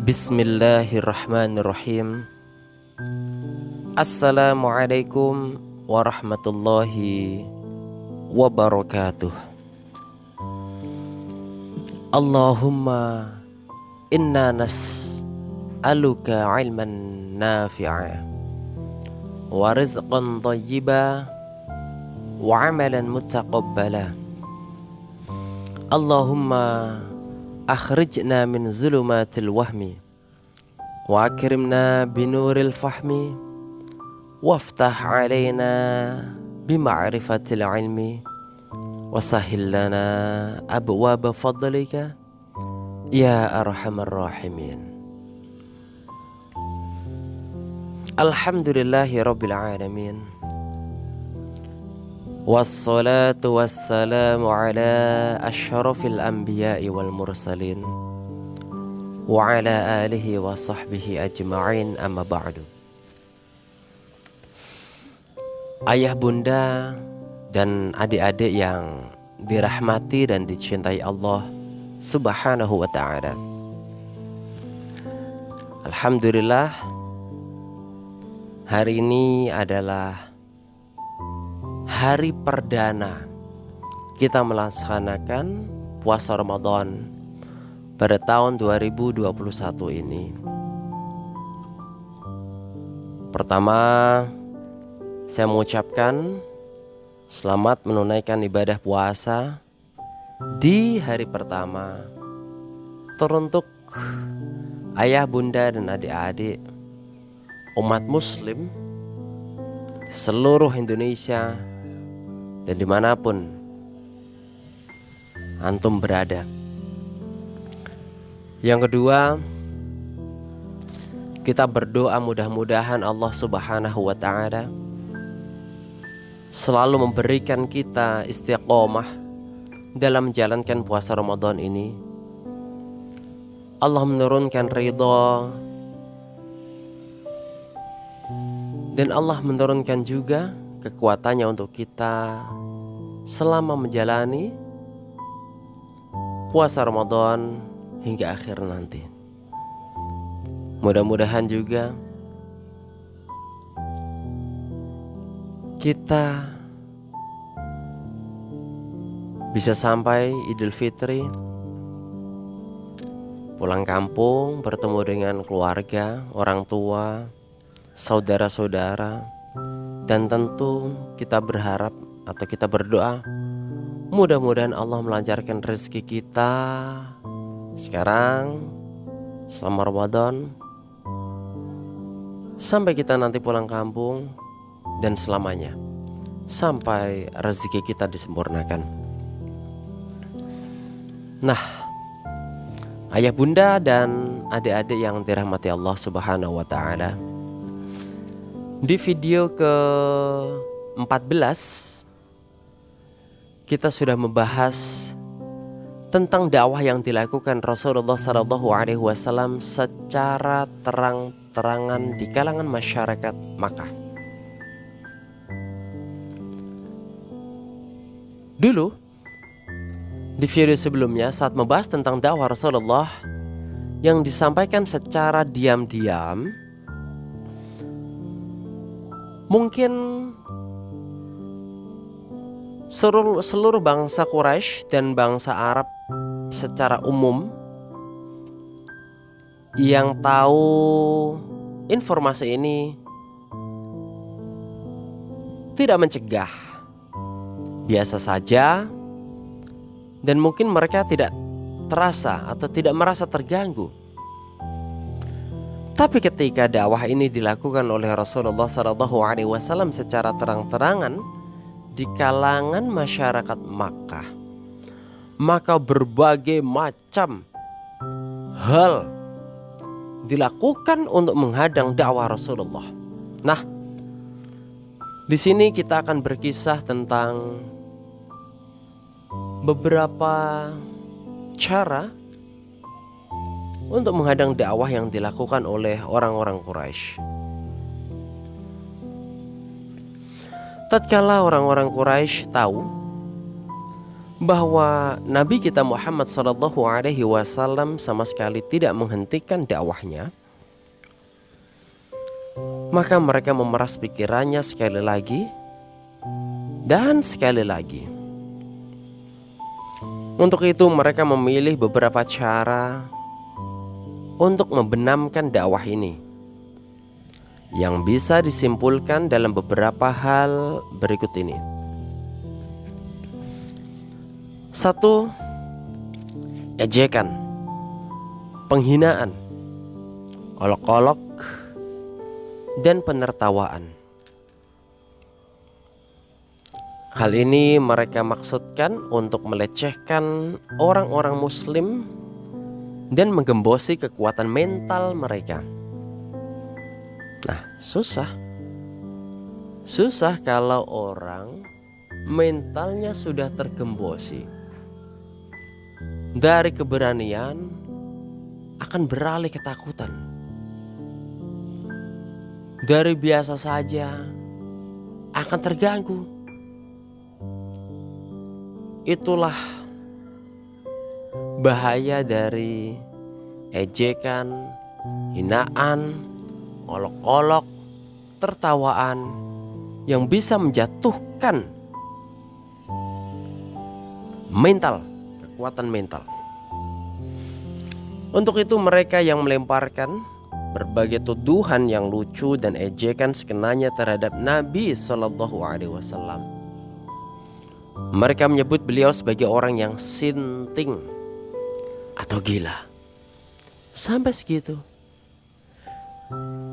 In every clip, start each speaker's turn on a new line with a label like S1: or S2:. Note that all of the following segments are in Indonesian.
S1: Bismillahirrahmanirrahim. Assalamualaikum warahmatullahi wabarakatuh. Allahumma inna nas'aluka ilman nafi'a wa rizqan thayyiba wa amalan mutaqabbala. Allahumma akhrijna min zulumatil wahmi wa akrimna binuril fahmi waftah alaina bima'rifatil ilmi wasahhil lana abwaaba fadlika ya arhamar rahimin. Alhamdulillahi rabbil alamin. Wassalatu wassalamu ala asyrafil anbiya'i wal mursalin wa ala alihi wa sahbihi ajma'in, amma ba'du. Ayah, bunda, dan adik-adik yang dirahmati dan dicintai Allah Subhanahu wa ta'ala, alhamdulillah, hari ini adalah hari perdana kita melaksanakan puasa Ramadan pada tahun 2021 ini. Pertama, saya mengucapkan selamat menunaikan ibadah puasa di hari pertama, teruntuk ayah, bunda, dan adik-adik umat muslim seluruh Indonesia dan dimanapun antum berada. Yang kedua, kita berdoa mudah-mudahan Allah Subhanahu wa ta'ala selalu memberikan kita istiqomah dalam menjalankan puasa Ramadan ini. Allah menurunkan ridha dan Allah menurunkan juga kekuatannya untuk kita selama menjalani puasa Ramadan hingga akhir nanti. Mudah-mudahan juga kita bisa sampai Idul Fitri, pulang kampung, bertemu dengan keluarga, orang tua, saudara-saudara, dan tentu kita berharap atau kita berdoa mudah-mudahan Allah melancarkan rezeki kita sekarang selama Ramadan sampai kita nanti pulang kampung dan selamanya sampai rezeki kita disempurnakan. Nah, ayah, bunda, dan adik-adik yang dirahmati Allah Subhanahu wa ta'ala, di video ke-14 kita sudah membahas tentang dakwah yang dilakukan Rasulullah SAW secara terang-terangan di kalangan masyarakat Makkah. Dulu di video sebelumnya saat membahas tentang dakwah Rasulullah yang disampaikan secara diam-diam, mungkin seluruh bangsa Quraisy dan bangsa Arab secara umum yang tahu informasi ini tidak mencegah, biasa saja, dan mungkin mereka tidak terasa atau tidak merasa terganggu. Tapi ketika dakwah ini dilakukan oleh Rasulullah SAW secara terang-terangan di kalangan masyarakat Makkah, maka berbagai macam hal dilakukan untuk menghadang dakwah Rasulullah. Nah, di sini kita akan berkisah tentang beberapa cara untuk menghadang dakwah yang dilakukan oleh orang-orang Quraisy. Tatkala orang-orang Quraisy tahu bahwa Nabi kita Muhammad SAW sama sekali tidak menghentikan dakwahnya, maka mereka memeras pikirannya sekali lagi dan sekali lagi. Untuk itu mereka memilih beberapa cara untuk membenamkan dakwah ini, yang bisa disimpulkan dalam beberapa hal berikut ini. 1. Ejekan, penghinaan, olok-olok, dan penertawaan. Hal ini mereka maksudkan untuk melecehkan orang-orang muslim dan menggembosi kekuatan mental mereka. Nah, susah kalau orang mentalnya sudah tergembosi. Dari keberanian akan beralih ketakutan. Dari biasa saja akan terganggu. Itulah bahaya dari ejekan, hinaan, olok-olok, tertawaan yang bisa menjatuhkan mental, kekuatan mental. Untuk itu mereka yang melemparkan berbagai tuduhan yang lucu dan ejekan sekenanya terhadap Nabi SAW. Mereka menyebut beliau sebagai orang yang sinting atau gila. Sampai segitu.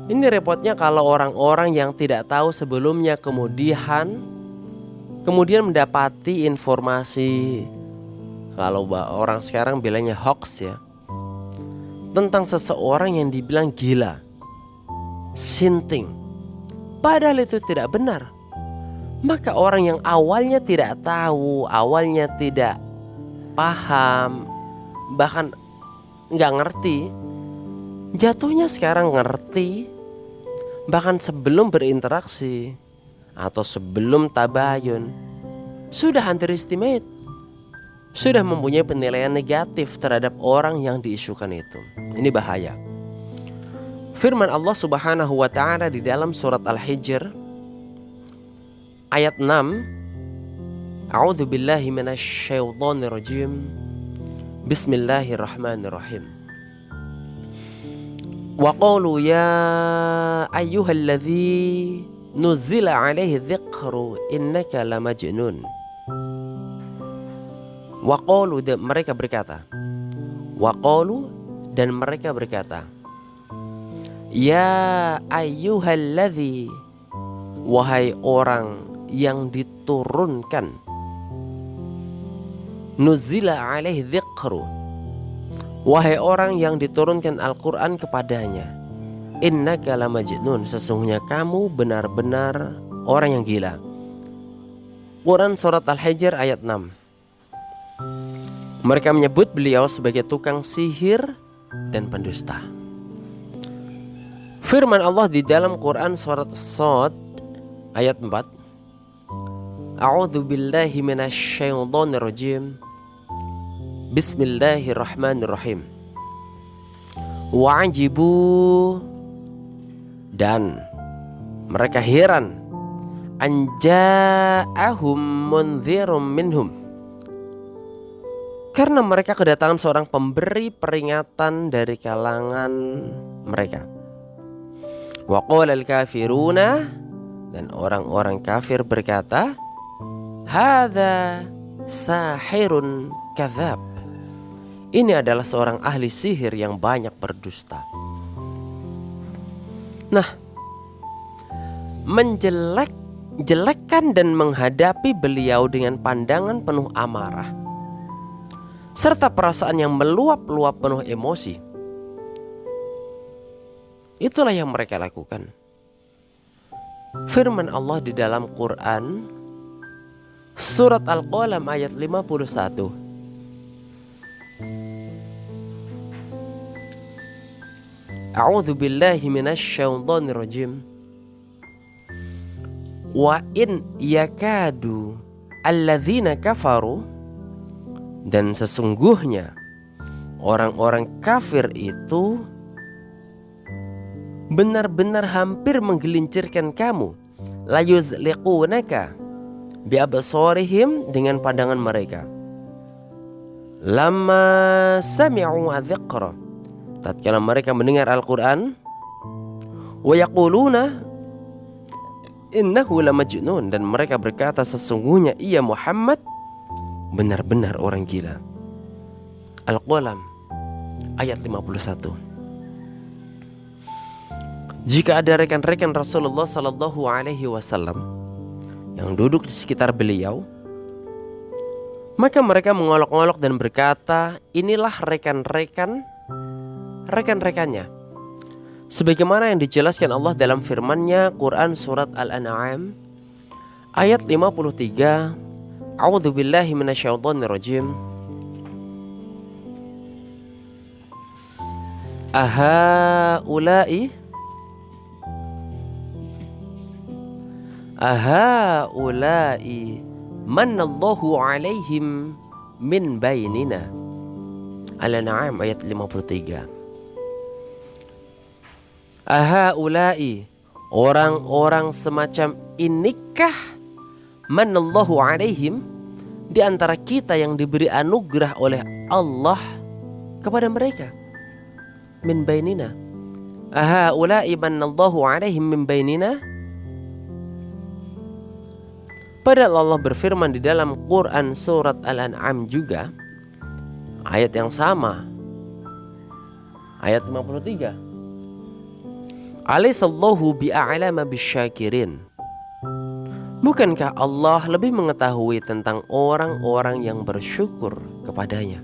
S1: Ini repotnya kalau orang-orang yang tidak tahu sebelumnya kemudian mendapati informasi, kalau orang sekarang bilangnya hoax ya, tentang seseorang yang dibilang gila, sinting, padahal itu tidak benar. Maka orang yang awalnya tidak tahu, awalnya tidak paham, bahkan nggak ngerti, jatuhnya sekarang ngerti. Bahkan sebelum berinteraksi atau sebelum tabayun sudah underestimate, sudah mempunyai penilaian negatif terhadap orang yang diisukan itu. Ini bahaya. Firman Allah Subhanahu wa ta'ala di dalam surat Al-Hijr ayat 6, A'udzu billahi minasyaitonir rajim. Bismillahirrahmanirrahim. Wa qalu ya ayyuhalladzi nuzila alaihi dzikru innaka lamajnun. Wa qalu, mereka berkata. Wa qalu, dan mereka berkata, ya ayyuhalladzi, wahai orang yang diturunkan, nuzila alaihi dzikru, wahai orang yang diturunkan Al-Quran kepadanya, innaka lamajnun, sesungguhnya kamu benar-benar orang yang gila. Quran surat Al-Hijr ayat 6. Mereka menyebut beliau sebagai tukang sihir dan pendusta. Firman Allah di dalam Quran surat Shad ayat 4, A'udzu billahi minasyaitonir rajim. Bismillahirrahmanirrahim. Wa'ajibu, dan mereka heran, anja'ahum mundzirum minhum, karena mereka kedatangan seorang pemberi peringatan dari kalangan mereka. Wa qalal kafiruna, dan orang-orang kafir berkata, hadza sahirun kadzab, ini adalah seorang ahli sihir yang banyak berdusta. Nah, menjelekkan dan menghadapi beliau dengan pandangan penuh amarah serta perasaan yang meluap-luap penuh emosi, itulah yang mereka lakukan. Firman Allah di dalam Quran surat Al-Qalam ayat 51, A'udzu billahi minasyaitonir rajim. Wa in yakadu alladzina kafaru Dan sesungguhnya orang-orang kafir itu benar-benar hampir menggelincirkan kamu. La yuzliqunaka bi absarihim, dengan pandangan mereka. Lamma sami'u adzikra, tatkala mereka mendengar Al-Qur'an. Wa yaquluna innahu lamajnun, dan mereka berkata sesungguhnya ia Muhammad benar-benar orang gila. Al-Qalam ayat 51. Jika ada rekan-rekan Rasulullah sallallahu alaihi wasallam yang duduk di sekitar beliau, maka mereka mengolok-olok dan berkata, inilah rekan-rekannya. Sebagaimana yang dijelaskan Allah dalam firman-Nya Quran surat Al-An'am ayat 53. A'udzubillahi minasyaitonirrajim. Ahaula'i manallahu alaihim min bainina. Al-An'am ayat 53. Ahaula'i, orang-orang semacam inikah, manallahu alaihim, di antara kita yang diberi anugerah oleh Allah kepada mereka. Min bainina. Ahaula'i manallahu alaihim min bainina. Padahal Allah berfirman di dalam Quran surat Al-An'am juga, ayat yang sama, ayat 53. Alaihissallahu bi'a'lama bisyakirin. Bukankah Allah lebih mengetahui tentang orang-orang yang bersyukur kepadanya?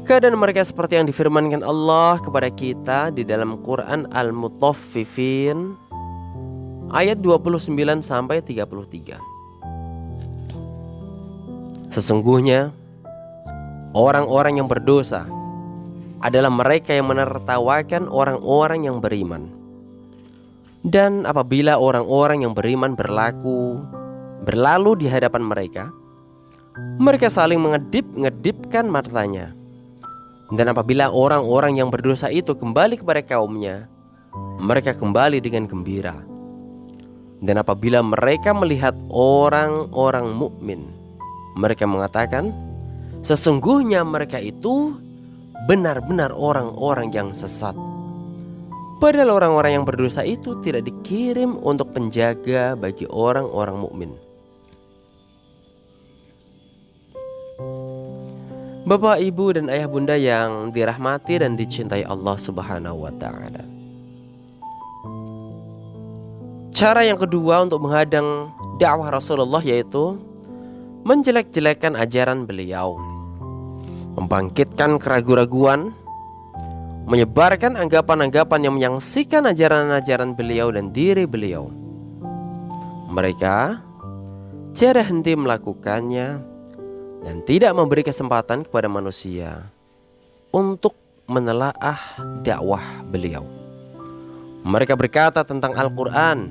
S1: Keadaan mereka seperti yang difirmankan Allah kepada kita di dalam Quran Al-Mutaffifin ayat 29 sampai 33. Sesungguhnya orang-orang yang berdosa adalah mereka yang menertawakan orang-orang yang beriman. Dan apabila orang-orang yang beriman berlalu di hadapan mereka, mereka saling mengedip-ngedipkan matanya. Dan apabila orang-orang yang berdosa itu kembali kepada kaumnya, mereka kembali dengan gembira. Dan apabila mereka melihat orang-orang mukmin, mereka mengatakan, sesungguhnya mereka itu benar-benar orang-orang yang sesat. Padahal orang-orang yang berdosa itu tidak dikirim untuk penjaga bagi orang-orang mukmin. Bapak, ibu, dan ayah bunda yang dirahmati dan dicintai Allah Subhanahu wa ta'ala, cara yang kedua untuk menghadang dakwah Rasulullah yaitu menjelek-jelekan ajaran beliau, membangkitkan keraguan-raguan, menyebarkan anggapan-anggapan yang menyaksikan ajaran-ajaran beliau dan diri beliau. Mereka tiada henti melakukannya dan tidak memberi kesempatan kepada manusia untuk menelaah dakwah beliau. Mereka berkata tentang Al-Quran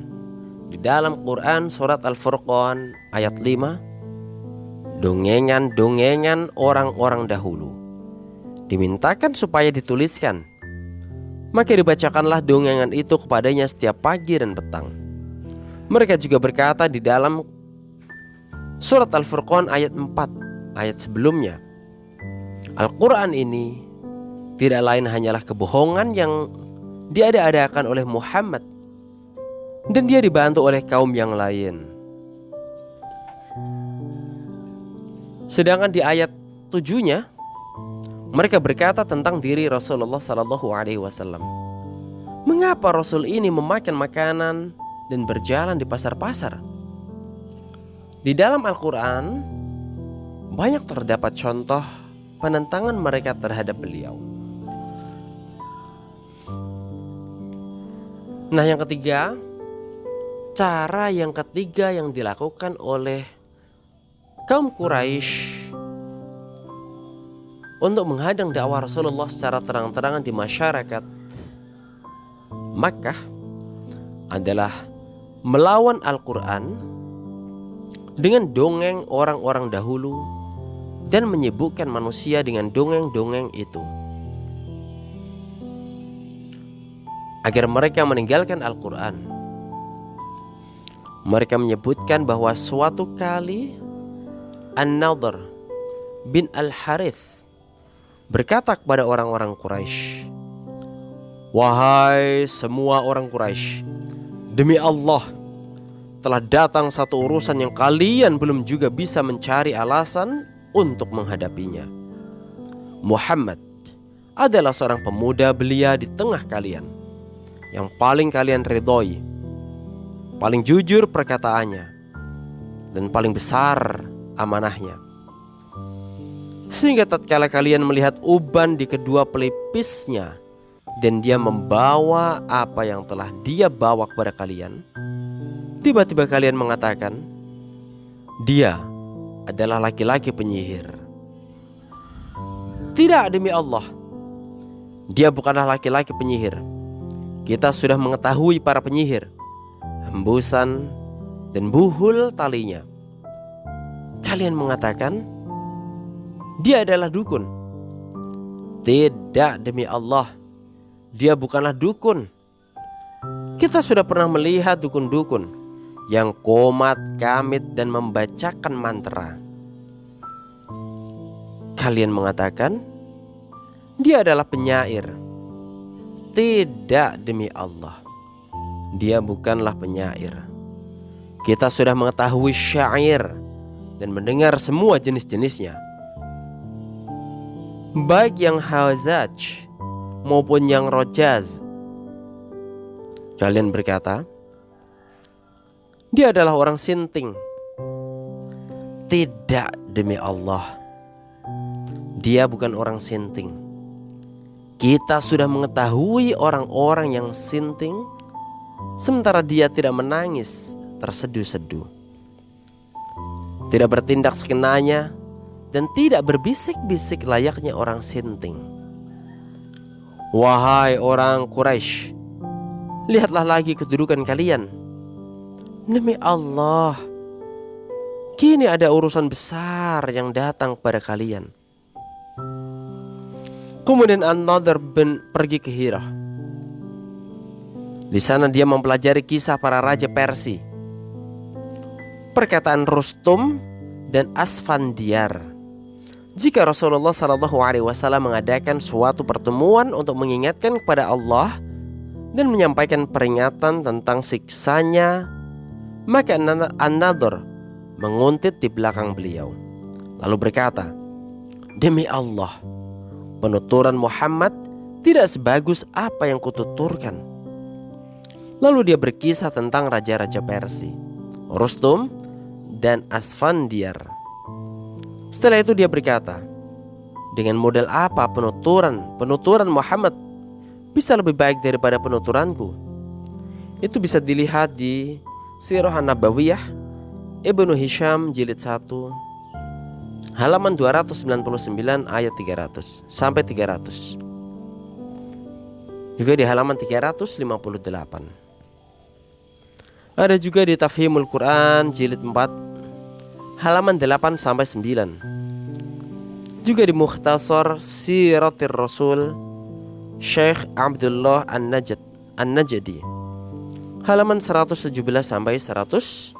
S1: di dalam Quran surat Al-Furqan ayat 5, dongengan-dongengan orang-orang dahulu dimintakan supaya dituliskan, maka dibacakanlah dongengan itu kepadanya setiap pagi dan petang. Mereka juga berkata di dalam surat Al-Furqan ayat 4, ayat sebelumnya, Al-Quran ini tidak lain hanyalah kebohongan yang diada-adakan oleh Muhammad, dan dia dibantu oleh kaum yang lain. Sedangkan di ayat 7-nya, mereka berkata tentang diri Rasulullah Sallallahu Alaihi Wasallam, mengapa Rasul ini memakan makanan dan berjalan di pasar-pasar? Di dalam Al-Quran banyak terdapat contoh penentangan mereka terhadap beliau. Nah, yang ketiga, cara yang ketiga yang dilakukan oleh kaum Quraisy untuk menghadang dakwah Rasulullah secara terang-terangan di masyarakat Makkah adalah melawan Al-Quran dengan dongeng orang-orang dahulu dan menyibukkan manusia dengan dongeng-dongeng itu, agar mereka meninggalkan Al-Quran. Mereka menyebutkan bahwa suatu kali An-Nadhr bin Al-Harith berkata kepada orang-orang Quraisy, "Wahai semua orang Quraisy, demi Allah, telah datang satu urusan yang kalian belum juga bisa mencari alasan untuk menghadapinya. Muhammad adalah seorang pemuda belia di tengah kalian, yang paling kalian ridhoi, paling jujur perkataannya, dan paling besar amanahnya. Sehingga tatkala kalian melihat uban di kedua pelipisnya dan dia membawa apa yang telah dia bawa kepada kalian, tiba-tiba kalian mengatakan, dia adalah laki-laki penyihir. Tidak, demi Allah, dia bukanlah laki-laki penyihir. Kita sudah mengetahui para penyihir, hembusan dan buhul talinya. Kalian mengatakan dia adalah dukun. Tidak, demi Allah, dia bukanlah dukun. Kita sudah pernah melihat dukun-dukun yang komat, kamit, dan membacakan mantra. Kalian mengatakan dia adalah penyair. Tidak, demi Allah, dia bukanlah penyair. Kita sudah mengetahui syair dan mendengar semua jenis-jenisnya, baik yang hazaj maupun yang rojaz. Kalian berkata dia adalah orang sinting. Tidak, demi Allah, dia bukan orang sinting. Kita sudah mengetahui orang-orang yang sinting, sementara dia tidak menangis terseduh-seduh, tidak bertindak sekenanya, dan tidak berbisik-bisik layaknya orang sinting. Wahai orang Quraisy, lihatlah lagi kedudukan kalian. Demi Allah, kini ada urusan besar yang datang kepada kalian. Kemudian An-Nadhr bin pergi ke Hira. Di sana dia mempelajari kisah para raja Persia, perkataan Rustum dan Asfandiar. Jika Rasulullah SAW mengadakan suatu pertemuan untuk mengingatkan kepada Allah dan menyampaikan peringatan tentang siksanya, maka An-Nadhr menguntit di belakang beliau, lalu berkata, demi Allah, penuturan Muhammad tidak sebagus apa yang kututurkan. Lalu dia berkisah tentang raja-raja Persia, Rustum dan Asfandiar. Setelah itu dia berkata, dengan modal apa penuturan Muhammad bisa lebih baik daripada penuturanku? Itu bisa dilihat di Sirah An-Nabawiyah Ibnu Hisham jilid 1 halaman 299 ayat 300 sampai 300. Juga di halaman 358. Ada juga di Tafhimul Quran jilid 4 halaman 8 sampai 9. Juga di Mukhtasar Siratir Rasul Syekh Abdullah An-Najdi halaman 117 sampai 118.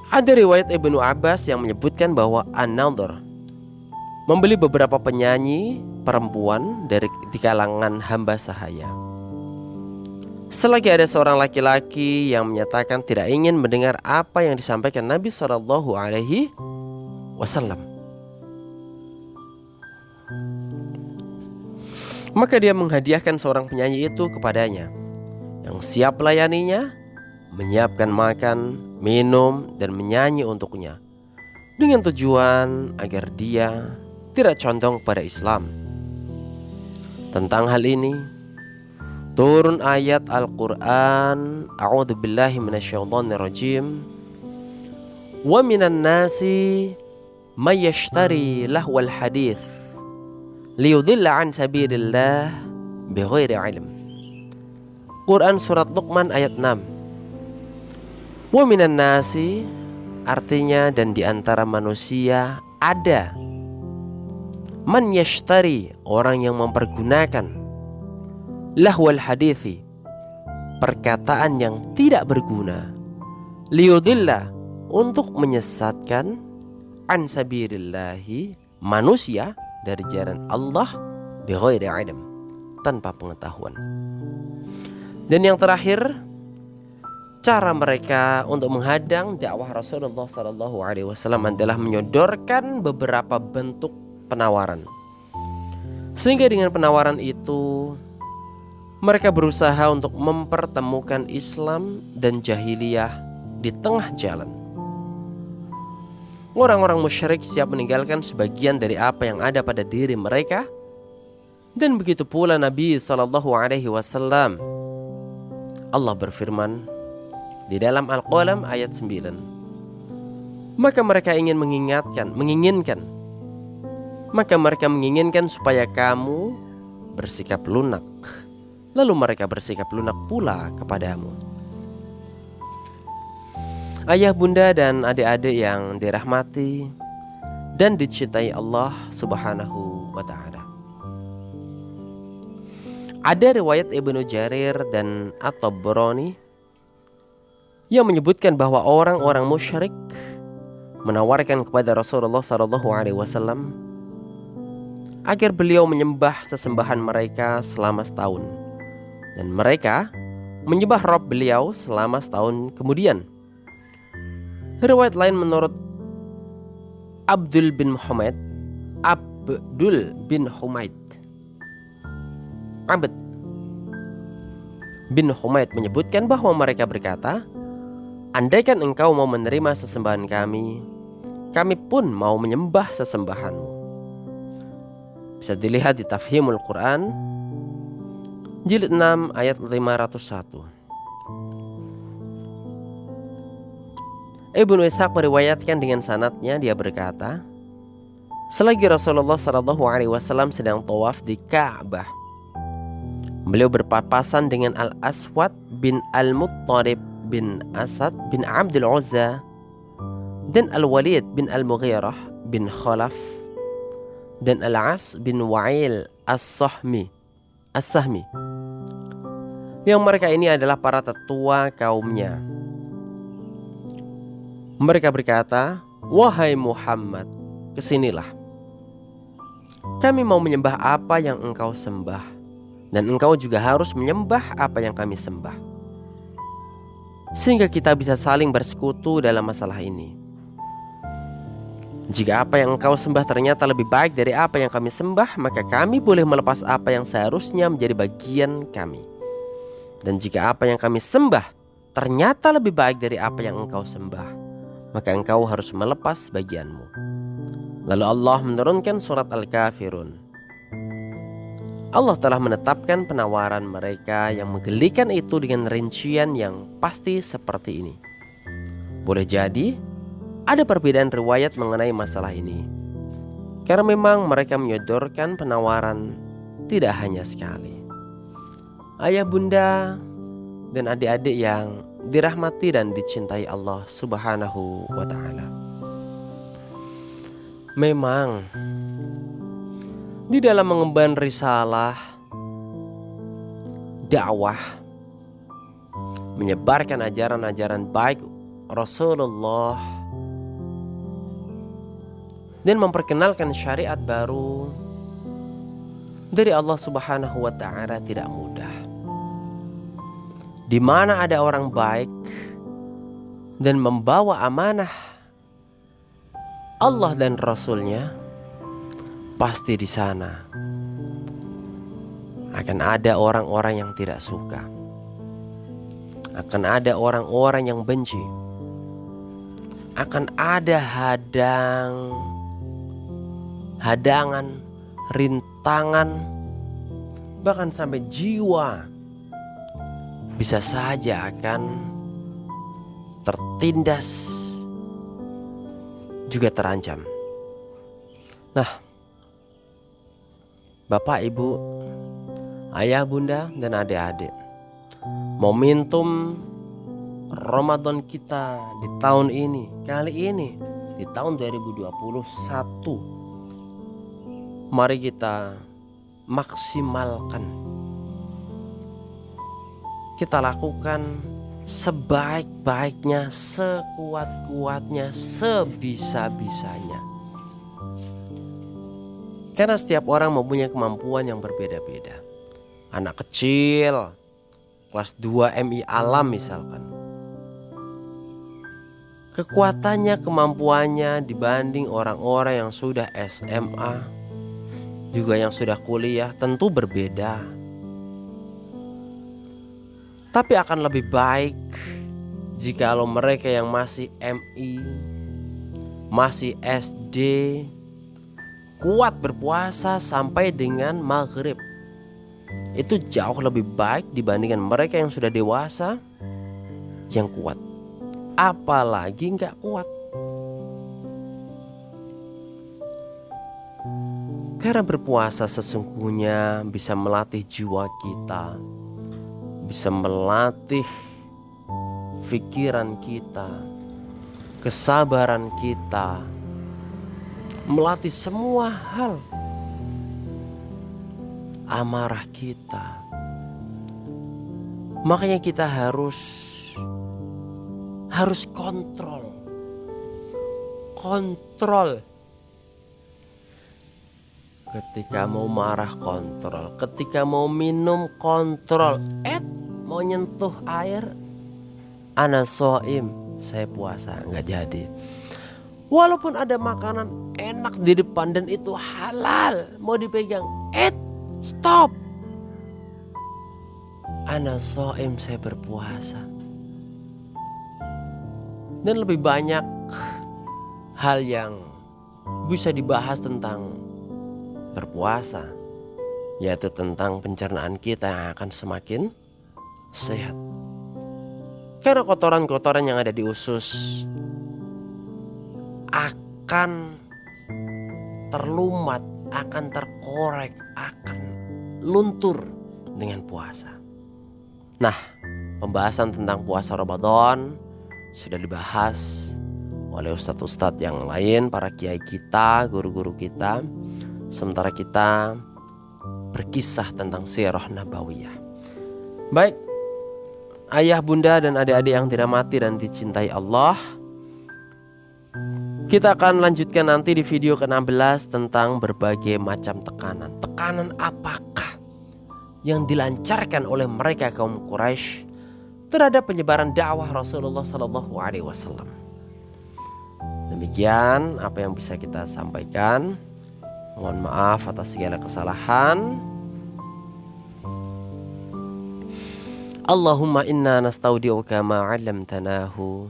S1: Ada riwayat Ibnu Abbas yang menyebutkan bahwa An-Nadhr membeli beberapa penyanyi perempuan di kalangan hamba sahaya. Selagi ada seorang laki-laki yang menyatakan tidak ingin mendengar apa yang disampaikan Nabi SAW, maka dia menghadiahkan seorang penyanyi itu kepadanya, yang siap melayaninya, menyiapkan makan, minum, dan menyanyi untuknya, dengan tujuan agar dia tidak condong pada Islam. Tentang hal ini turun ayat Al-Quran, A'udzubillahi minasyaitonirrajim, wa minan nasi may yashtari lahwal hadits liyudhilla an sabilillah bighairi ilm. Quran surat Luqman ayat 6. Wa minan nasi artinya dan di antara manusia ada man yashtari, orang yang mempergunakan lahwal hadithi, perkataan yang tidak berguna, liyudillah, untuk menyesatkan, an sabilillahi, manusia dari jalan Allah, bighairi ilm, tanpa pengetahuan. Dan yang terakhir, cara mereka untuk menghadang dakwah Rasulullah SAW adalah menyodorkan beberapa bentuk penawaran. Sehingga dengan penawaran itu mereka berusaha untuk mempertemukan Islam dan jahiliyah di tengah jalan. Orang-orang musyrik siap meninggalkan sebagian dari apa yang ada pada diri mereka. Dan begitu pula Nabi SAW. Allah berfirman di dalam Al-Qalam ayat 9. Maka mereka menginginkan supaya kamu bersikap lunak. Lalu mereka bersikap lunak pula kepadamu. Ayah, bunda, dan adik-adik yang dirahmati dan dicintai Allah Subhanahu wa ta'ala. Ada riwayat Ibnu Jarir dan At-Tabrani yang menyebutkan bahwa orang-orang musyrik menawarkan kepada Rasulullah SAW agar beliau menyembah sesembahan mereka selama setahun, dan mereka menyembah Rabb beliau selama setahun kemudian. Riwayat lain menurut Abdul bin Humaid Abd bin Humaid menyebutkan bahwa mereka berkata, andaikan engkau mau menerima sesembahan kami, kami pun mau menyembah sesembahanmu. Bisa dilihat di Tafhimul Quran jilid 6 ayat 501. Ibnu Ishaq meriwayatkan dengan sanadnya, dia berkata, selagi Rasulullah SAW sedang tawaf di Ka'bah, beliau berpapasan dengan Al-Aswad bin Al-Muttalib bin Asad bin Abdul Uzza dan Al-Walid bin Al-Mughirah bin Khalaf dan Al-As bin Wa'il As-Sahmi, yang mereka ini adalah para tetua kaumnya. Mereka berkata, wahai Muhammad, kesinilah. Kami mau menyembah apa yang engkau sembah, dan engkau juga harus menyembah apa yang kami sembah, sehingga kita bisa saling bersekutu dalam masalah ini. Jika apa yang engkau sembah ternyata lebih baik dari apa yang kami sembah, maka kami boleh melepas apa yang seharusnya menjadi bagian kami. Dan jika apa yang kami sembah ternyata lebih baik dari apa yang engkau sembah, maka engkau harus melepas bagianmu. Lalu Allah menurunkan surat Al-Kafirun. Allah telah menetapkan penawaran mereka yang menggelikan itu dengan rincian yang pasti seperti ini. Boleh jadi ada perbedaan riwayat mengenai masalah ini, karena memang mereka menyodorkan penawaran tidak hanya sekali. Ayah, bunda, dan adik-adik yang dirahmati dan dicintai Allah Subhanahu wa ta'ala. Memang di dalam mengemban risalah dakwah, menyebarkan ajaran-ajaran baik Rasulullah dan memperkenalkan syariat baru dari Allah Subhanahu wa ta'ala tidak mudah. Di mana ada orang baik dan membawa amanah Allah dan Rasulnya, pasti di sana akan ada orang-orang yang tidak suka, akan ada orang-orang yang benci, akan ada hadangan, rintangan, bahkan sampai jiwa bisa saja akan tertindas, juga terancam. Nah, Bapak, Ibu, Ayah, Bunda, dan adik-adik, momentum Ramadan kita di tahun ini, kali ini di tahun 2021. Mari kita maksimalkan, kita lakukan sebaik-baiknya, sekuat-kuatnya, sebisa-bisanya. Karena setiap orang mempunyai kemampuan yang berbeda-beda. Anak kecil kelas 2 MI Alam misalkan, kekuatannya, kemampuannya dibanding orang-orang yang sudah SMA, juga yang sudah kuliah tentu berbeda. Tapi akan lebih baik jikalau mereka yang masih MI, masih SD, kuat berpuasa sampai dengan maghrib. Itu jauh lebih baik dibandingkan mereka yang sudah dewasa yang kuat, apalagi gak kuat. Karena berpuasa sesungguhnya bisa melatih jiwa kita, bisa melatih pikiran kita, kesabaran kita, melatih semua hal, amarah kita. Makanya kita harus kontrol. Ketika mau marah kontrol, ketika mau minum kontrol, mau nyentuh air, ana shaim, saya puasa, nggak jadi. Walaupun ada makanan enak di depan dan itu halal, mau dipegang, stop, ana shaim, saya berpuasa. Dan lebih banyak hal yang bisa dibahas tentang berpuasa, yaitu tentang pencernaan kita yang akan semakin sehat. Karena kotoran-kotoran yang ada di usus akan terlumat, akan terkorek, akan luntur dengan puasa. Nah, pembahasan tentang puasa Ramadan sudah dibahas oleh ustadz-ustadz yang lain, para kiai kita, guru-guru kita. Sementara kita berkisah tentang sirah nabawiyah. Baik, ayah, bunda, dan adik-adik yang dirahmati dan dicintai Allah, kita akan lanjutkan nanti di video ke-16 tentang berbagai macam tekanan. Tekanan apakah yang dilancarkan oleh mereka kaum Quraisy terhadap penyebaran dakwah Rasulullah SAW. Demikian apa yang bisa kita sampaikan. Mohon maaf atas segala kesalahan. Allahumma inna nastaudi'uka ma 'allamtanahu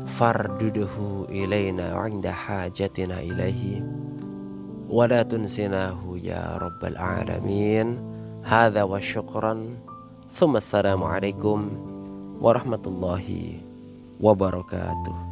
S1: farduduhu ilaina 'inda hajatina ilaihi wa la tunsinahu ya rabbal alamin. Hadza wa syukran. Tsumma assalamu alaikum warahmatullahi wabarakatuh.